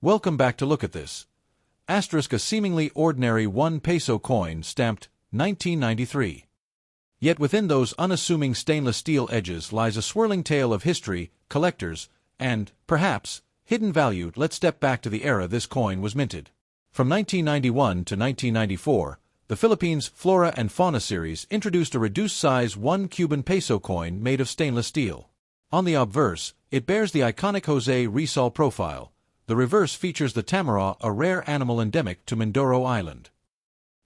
Welcome back to look at this. Asterisk a seemingly ordinary 1 peso coin stamped 1993. Yet within those unassuming stainless steel edges lies a swirling tale of history, collectors, and, perhaps, hidden value. Let's step back to the era this coin was minted. From 1991 to 1994, the Philippines Flora and Fauna series introduced a reduced-size 1 Cuban peso coin made of stainless steel. On the obverse, it bears the iconic Jose Rizal profile. The reverse features the tamaraw, a rare animal endemic to Mindoro Island.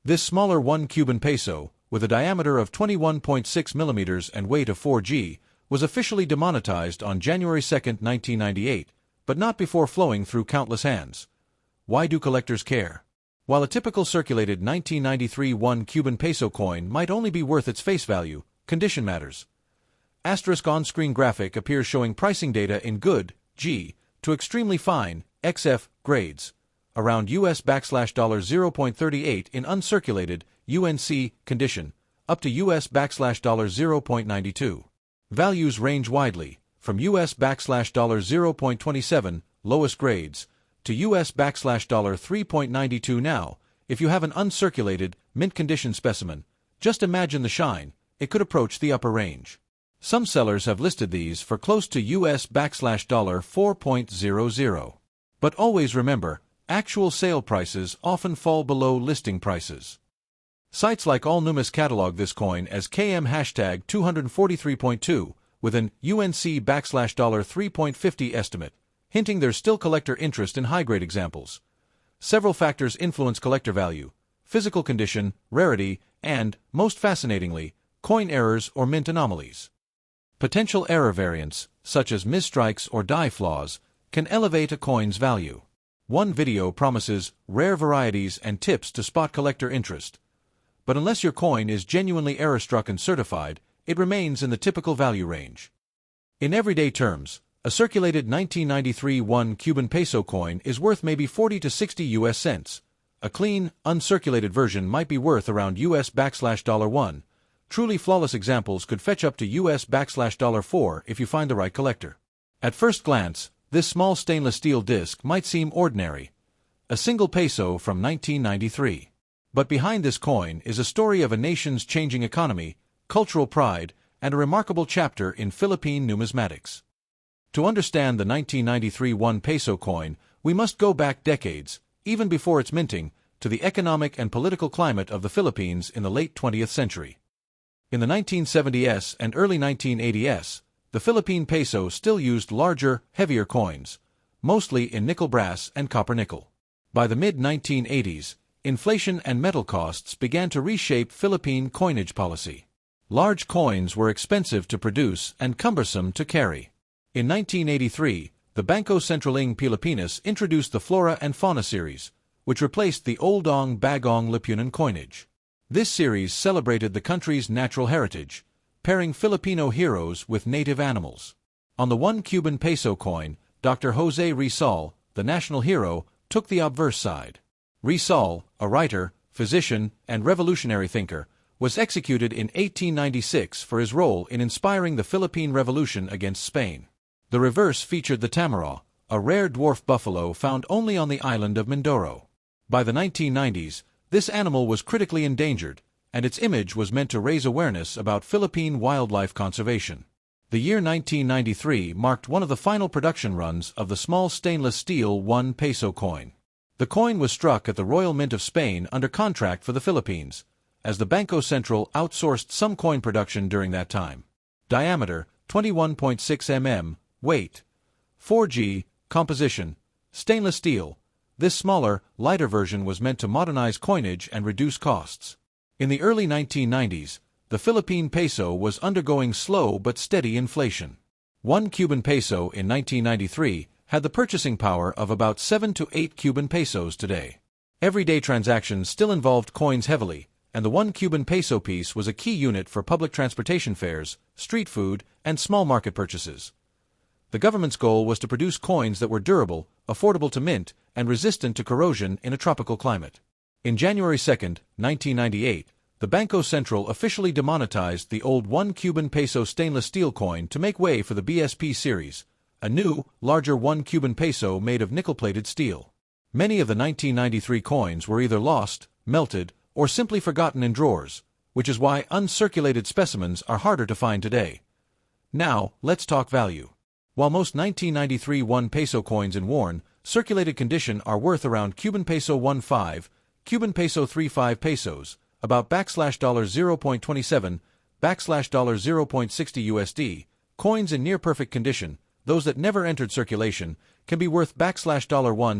This smaller 1 Cuban peso, with a diameter of 21.6 millimeters and weight of 4 g, was officially demonetized on January 2, 1998, but not before flowing through countless hands. Why do collectors care? While a typical circulated 1993 1 Cuban peso coin might only be worth its face value, condition matters. Asterisk on-screen graphic appears showing pricing data in good G to extremely fine XF grades, around $0.38 in uncirculated UNC condition, up to $0.92. Values range widely, from $0.27 lowest grades to $3.92 now. If you have an uncirculated, mint condition specimen, just imagine the shine, it could approach the upper range. Some sellers have listed these for close to $4.00. But always remember, actual sale prices often fall below listing prices. Sites like All Numis catalog this coin as KM hashtag 243.2 with an $3.50 estimate, hinting there's still collector interest in high-grade examples. Several factors influence collector value: physical condition, rarity, and, most fascinatingly, coin errors or mint anomalies. Potential error variants, such as misstrikes or die flaws, can elevate a coin's value. One video promises rare varieties and tips to spot collector interest. But unless your coin is genuinely error-struck and certified, it remains in the typical value range. In everyday terms, a circulated 1993 1 Cuban peso coin is worth maybe 40 to 60 US cents. A clean, uncirculated version might be worth around $1. Truly flawless examples could fetch up to $4 if you find the right collector. At first glance, this small stainless steel disc might seem ordinary. A single peso from 1993. But behind this coin is a story of a nation's changing economy, cultural pride, and a remarkable chapter in Philippine numismatics. To understand the 1993 1 peso coin, we must go back decades, even before its minting, to the economic and political climate of the Philippines in the late 20th century. In the 1970s and early 1980s, the Philippine peso still used larger, heavier coins, mostly in nickel brass and copper nickel. By the mid-1980s, inflation and metal costs began to reshape Philippine coinage policy. Large coins were expensive to produce and cumbersome to carry. In 1983, the Bangko Sentral ng Pilipinas introduced the Flora and Fauna series, which replaced the Oldong Bagong Lipunan coinage. This series celebrated the country's natural heritage, pairing Filipino heroes with native animals. On the 1 Cuban peso coin, Dr. Jose Rizal, the national hero, took the obverse side. Rizal, a writer, physician, and revolutionary thinker, was executed in 1896 for his role in inspiring the Philippine Revolution against Spain. The reverse featured the tamaraw, a rare dwarf buffalo found only on the island of Mindoro. By the 1990s, this animal was critically endangered, and its image was meant to raise awareness about Philippine wildlife conservation. The year 1993 marked one of the final production runs of the small stainless steel 1 peso coin. The coin was struck at the Royal Mint of Spain under contract for the Philippines, as the Bangko Sentral outsourced some coin production during that time. Diameter, 21.6 mm, weight, 4 g, composition, stainless steel. This smaller, lighter version was meant to modernize coinage and reduce costs. In the early 1990s, the Philippine peso was undergoing slow but steady inflation. 1 Cuban peso in 1993 had the purchasing power of about 7 to 8 Cuban pesos today. Everyday transactions still involved coins heavily, and the 1 Cuban peso piece was a key unit for public transportation fares, street food, and small market purchases. The government's goal was to produce coins that were durable, affordable to mint, and resistant to corrosion in a tropical climate. In January 2, 1998, the Bangko Sentral officially demonetized the old 1 Cuban peso stainless steel coin to make way for the BSP series, a new, larger 1 Cuban peso made of nickel-plated steel. Many of the 1993 coins were either lost, melted, or simply forgotten in drawers, which is why uncirculated specimens are harder to find today. Now, let's talk value. While most 1993 1 peso coins in worn, circulated condition are worth around Cuban peso 1.5, Cuban peso 3.5 pesos, about $0.27, $0.60 USD, coins in near-perfect condition, those that never entered circulation, can be worth $1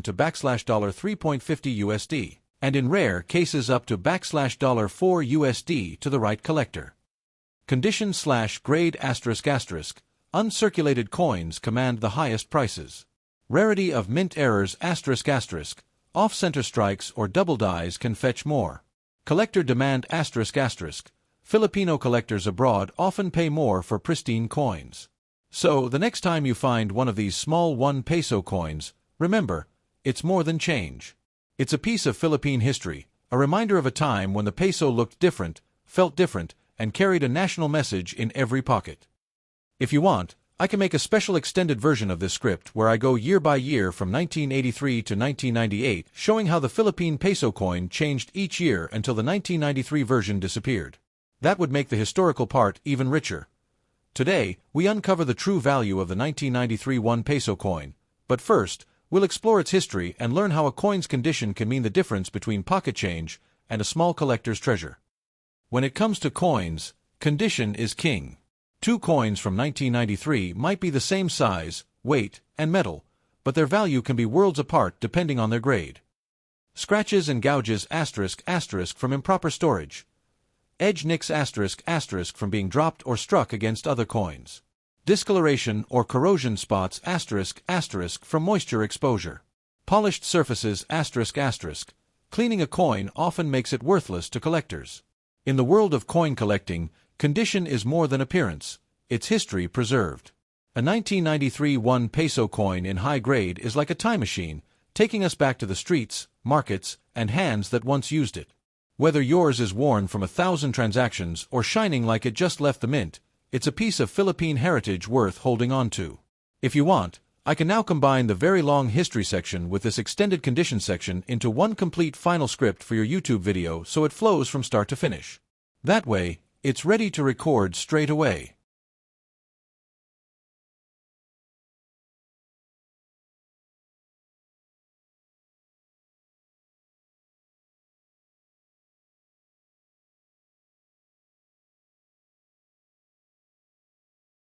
to $3.50 USD, and in rare cases up to $4 USD to the right collector. Condition/grade ***, uncirculated coins command the highest prices. Rarity of mint errors ***, off-center strikes or double dies can fetch more. Collector demand ***, Filipino collectors abroad often pay more for pristine coins. So, the next time you find one of these small 1 peso coins, remember, it's more than change. It's a piece of Philippine history, a reminder of a time when the peso looked different, felt different, and carried a national message in every pocket. If you want, I can make a special extended version of this script where I go year by year from 1983 to 1998, showing how the Philippine peso coin changed each year until the 1993 version disappeared. That would make the historical part even richer. Today, we uncover the true value of the 1993 1 peso coin, but first, we'll explore its history and learn how a coin's condition can mean the difference between pocket change and a small collector's treasure. When it comes to coins, condition is king. 2 coins from 1993 might be the same size, weight, and metal, but their value can be worlds apart depending on their grade. Scratches and gouges *** from improper storage. Edge nicks *** from being dropped or struck against other coins. Discoloration or corrosion spots *** from moisture exposure. Polished surfaces ***. Cleaning a coin often makes it worthless to collectors. In the world of coin collecting, condition is more than appearance, it's history preserved. A 1993 1 peso coin in high grade is like a time machine, taking us back to the streets, markets, and hands that once used it. Whether yours is worn from 1,000 transactions or shining like it just left the mint, it's a piece of Philippine heritage worth holding on to. If you want, I can now combine the very long history section with this extended condition section into one complete final script for your YouTube video so it flows from start to finish. That way, it's ready to record straight away.